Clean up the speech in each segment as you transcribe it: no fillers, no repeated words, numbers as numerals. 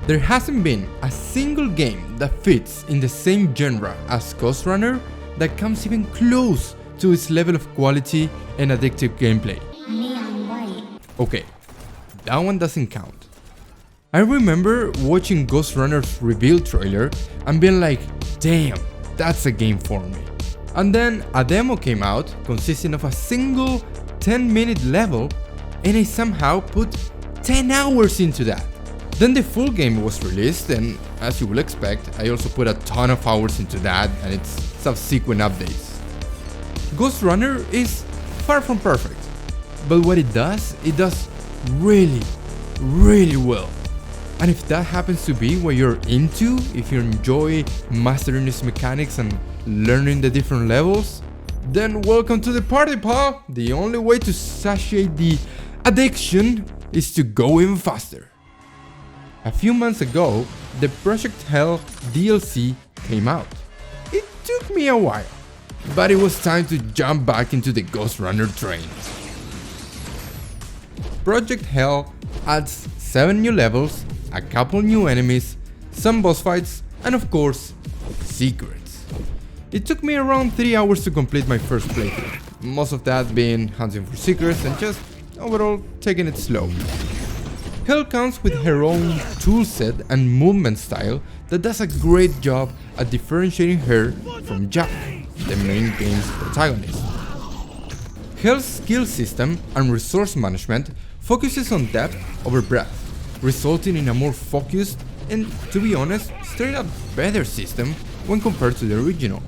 There hasn't been a single game that fits in the same genre as Ghostrunner that comes even close to its level of quality and addictive gameplay. Neon white. Okay, that one doesn't count. I remember watching Ghostrunner's reveal trailer and being like, damn, that's a game for me. And then a demo came out consisting of a single 10-minute level, and I somehow put 10 hours into that. Then the full game was released, and as you will expect, I also put a ton of hours into that and its subsequent updates. Ghostrunner is far from perfect, but what it does really, really well. And if that happens to be what you're into, if you enjoy mastering its mechanics and learning the different levels, then welcome to the party, pal! The only way to satiate the addiction is to go even faster. A few months ago, the Project Hell DLC came out. It took me a while, but it was time to jump back into the Ghostrunner train. Project Hell adds 7 new levels, a couple new enemies, some boss fights, and of course, secrets. It took me around 3 hours to complete my first playthrough, most of that being hunting for secrets and just overall taking it slow. Hell comes with her own toolset and movement style that does a great job at differentiating her from Jack, the main game's protagonist. Hell's skill system and resource management focuses on depth over breadth, resulting in a more focused and, to be honest, straight up better system when compared to the original.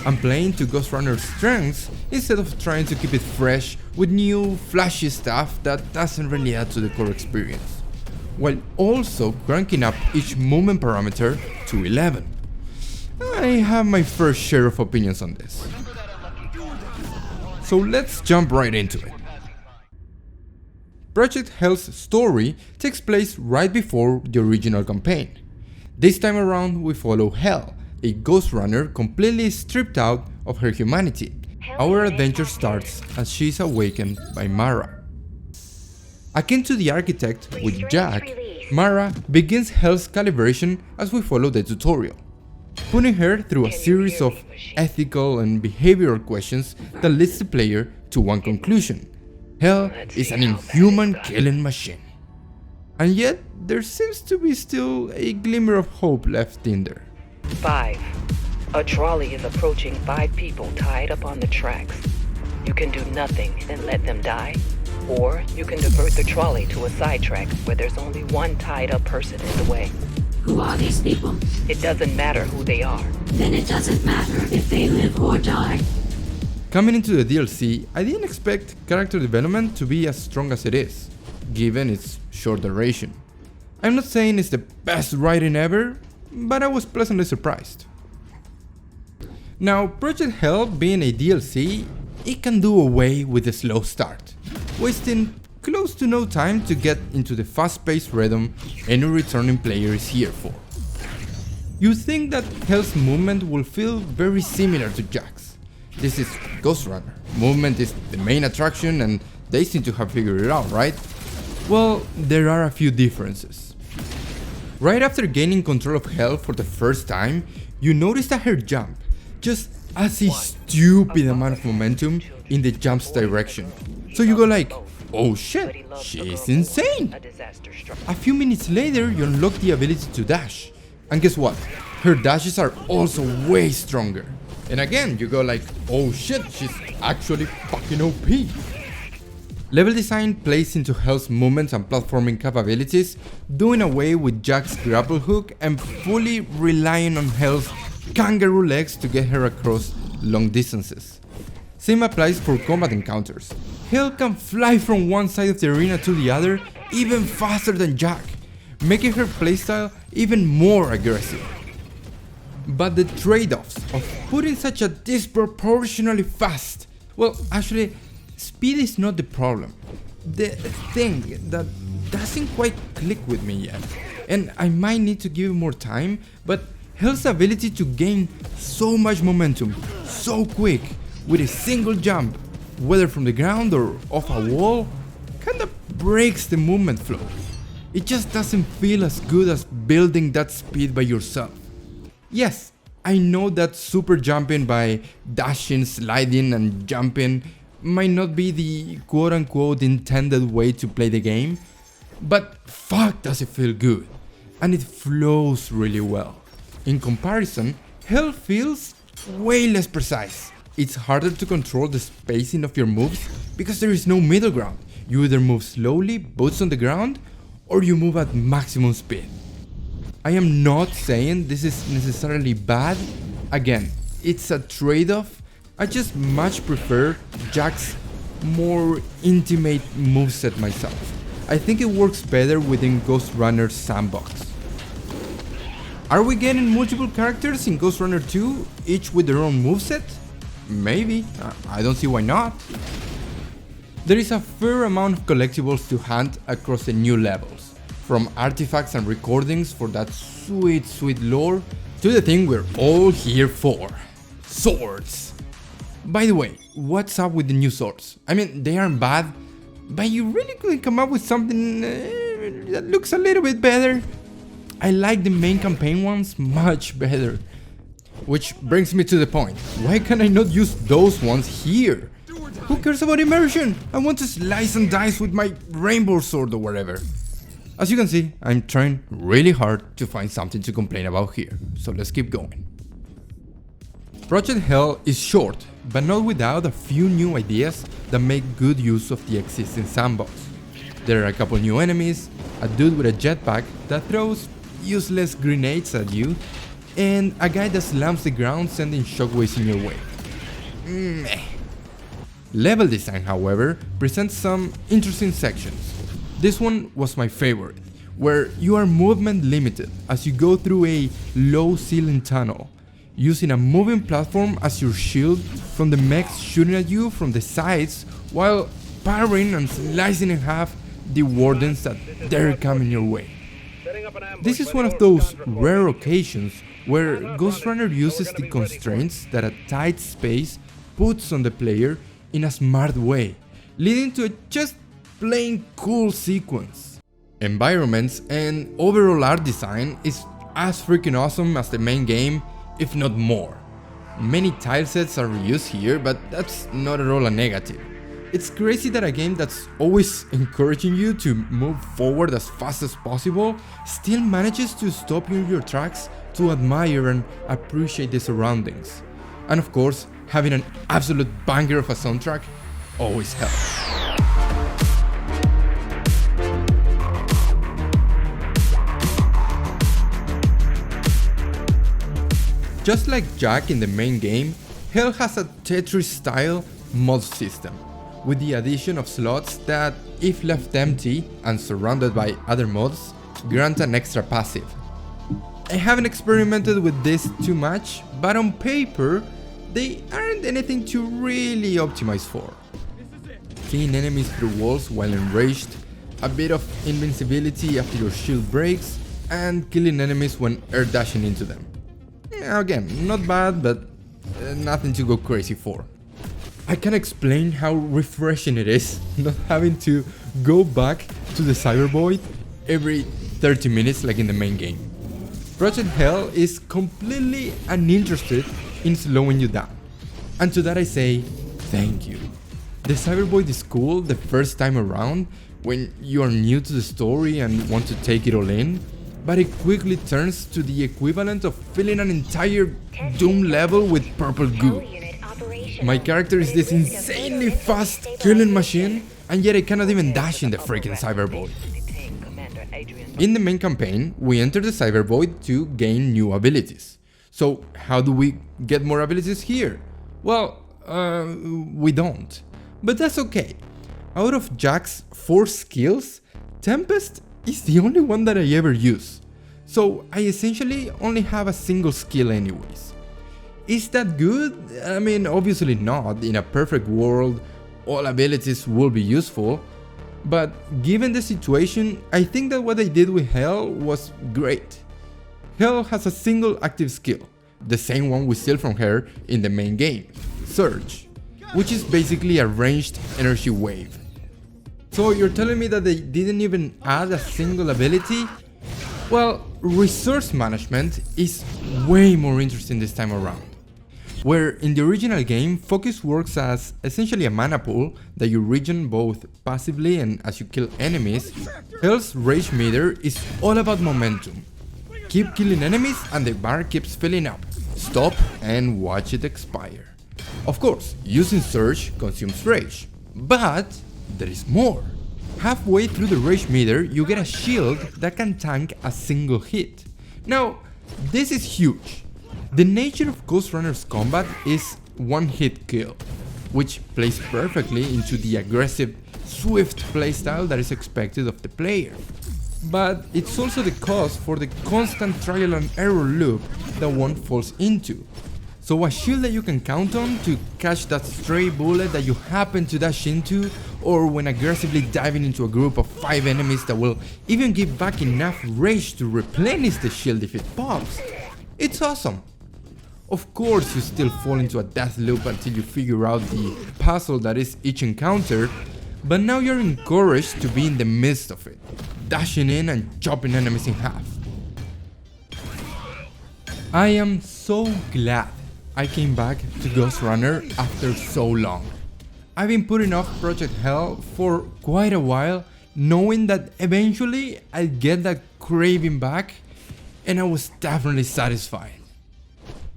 And playing to Ghostrunner's strengths instead of trying to keep it fresh with new flashy stuff that doesn't really add to the core experience, while also cranking up each movement parameter to 11. I have my first share of opinions on this. So let's jump right into it. Project Hell's story takes place right before the original campaign. This time around we follow Hell, a Ghostrunner completely stripped out of her humanity. Our adventure starts as she is awakened by Mara. Akin to the architect with Jack, Mara begins Hell's calibration as we follow the tutorial, putting her through a series of ethical and behavioral questions that leads the player to one conclusion: Hell is an inhuman killing machine. And yet, there seems to be still a glimmer of hope left in there. 5. A trolley is approaching 5 people tied up on the tracks. You can do nothing and let them die, or you can divert the trolley to a sidetrack where there's only one tied up person in the way. Who are these people? It doesn't matter who they are. Then it doesn't matter if they live or die. Coming into the DLC, I didn't expect character development to be as strong as it is, given its short duration. I'm not saying it's the best writing ever, but I was pleasantly surprised. Now, Project Hell being a DLC, it can do away with the slow start, wasting close to no time to get into the fast-paced rhythm any returning player is here for. You think that Hell's movement will feel very similar to Jack's. This is Ghostrunner. Movement is the main attraction and they seem to have figured it out, right? Well, there are a few differences. Right after gaining control of Hell for the first time, you notice that her jump just adds a stupid amount of momentum in the jump's direction. So you go like, oh shit, she's insane! A few minutes later, you unlock the ability to dash. And guess what? Her dashes are also way stronger. And again, you go like, oh shit, she's actually fucking OP. Level design plays into Hell's movements and platforming capabilities, doing away with Jack's grapple hook and fully relying on Hell's kangaroo legs to get her across long distances. Same applies for combat encounters. Hell can fly from one side of the arena to the other even faster than Jack, making her playstyle even more aggressive. But the trade-offs of putting such a disproportionately fast, well, actually, speed is not the problem. The thing that doesn't quite click with me yet, and I might need to give it more time, but Hell's ability to gain so much momentum so quick with a single jump, whether from the ground or off a wall, kinda breaks the movement flow. it just doesn't feel as good as building that speed by yourself. Yes, I know that super jumping by dashing, sliding and jumping might not be the quote-unquote intended way to play the game, but fuck does it feel good, and it flows really well. In comparison, Hell feels way less precise. It's harder to control the spacing of your moves because there is no middle ground. You either move slowly, boots on the ground, or you move at maximum speed. I am not saying this is necessarily bad. Again, it's a trade-off. I just much prefer Jack's more intimate moveset myself. I think it works better within Ghostrunner's sandbox. Are we getting multiple characters in Ghostrunner 2, each with their own moveset? Maybe, I don't see why not. There is a fair amount of collectibles to hunt across the new levels, from artifacts and recordings for that sweet lore, to the thing we're all here for, swords. By the way, what's up with the new swords? I mean, they aren't bad, but you really couldn't come up with something that looks a little bit better. I like the main campaign ones much better. Which brings me to the point, why can I not use those ones here? Who cares about immersion? I want to slice and dice with my rainbow sword or whatever. As you can see, I'm trying really hard to find something to complain about here, so let's keep going. Project Hell is short, but not without a few new ideas that make good use of the existing sandbox. There are a couple new enemies, a dude with a jetpack that throws useless grenades at you, and a guy that slams the ground sending shockwaves in your way. Meh. Level design, however, presents some interesting sections. This one was my favorite, where you are movement limited as you go through a low ceiling tunnel, using a moving platform as your shield from the mechs shooting at you from the sides while parrying and slicing in half the wardens that dare come in your way. This is one of those rare occasions where Ghostrunner uses the constraints that a tight space puts on the player in a smart way, leading to a just plain cool sequence. Environments and overall art design is as freaking awesome as the main game, if not more. Many tile sets are reused here, but that's not at all a negative. It's crazy that a game that's always encouraging you to move forward as fast as possible still manages to stop you in your tracks to admire and appreciate the surroundings. And of course, having an absolute banger of a soundtrack always helps. Just like Jack in the main game, Hell has a Tetris-style mod system, with the addition of slots that, if left empty and surrounded by other mods, grant an extra passive. I haven't experimented with this too much, but on paper, they aren't anything to really optimize for. Killing enemies through walls while enraged, a bit of invincibility after your shield breaks, and killing enemies when air dashing into them. Again, not bad, but nothing to go crazy for. I can explain how refreshing it is not having to go back to the Cybervoid every 30 minutes like in the main game. Project Hell is completely uninterested in slowing you down. And to that I say, thank you. The Cybervoid is cool the first time around when you are new to the story and want to take it all in, but it quickly turns to the equivalent of filling an entire Doom level with purple goo. My character is this insanely fast killing machine, and yet I cannot even dash in the freaking Cybervoid. In the main campaign, we enter the Cybervoid to gain new abilities. So how do we get more abilities here? Well, we don't. But that's okay. Out of Jack's 4 skills, Tempest is the only one that I ever use. So I essentially only have a single skill anyways. Is that good? I mean, obviously not. In a perfect world, all abilities will be useful. But given the situation, I think that what I did with Hell was great. Hell has a single active skill, the same one we steal from her in the main game, Surge, which is basically a ranged energy wave. So you're telling me that they didn't even add a single ability? Well, resource management is way more interesting this time around. Where in the original game, focus works as essentially a mana pool that you regen both passively and as you kill enemies, Hell's Rage meter is all about momentum. Keep killing enemies and the bar keeps filling up. Stop and watch it expire. Of course, using Surge consumes rage, but there is more. Halfway through the rage meter, you get a shield that can tank a single hit. Now, this is huge. The nature of Ghostrunner's combat is one-hit kill, which plays perfectly into the aggressive, swift playstyle that is expected of the player. But it's also the cause for the constant trial and error loop that one falls into. So a shield that you can count on to catch that stray bullet that you happen to dash into, or when aggressively diving into a group of 5 enemies that will even give back enough rage to replenish the shield if it pops. It's awesome. Of course you still fall into a death loop until you figure out the puzzle that is each encounter, but now you're encouraged to be in the midst of it, dashing in and chopping enemies in half. I am so glad I came back to Ghostrunner after so long. I've been putting off Project Hell for quite a while, knowing that eventually I'd get that craving back, and I was definitely satisfied.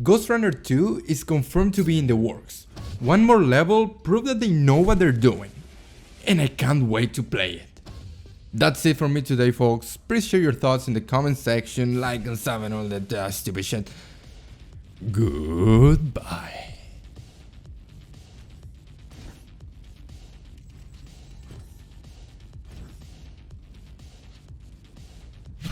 Ghostrunner 2 is confirmed to be in the works. One more level proved that they know what they're doing, and I can't wait to play it. That's it for me today, folks. Please share your thoughts in the comment section, like and sub and all that stupid shit. Goodbye.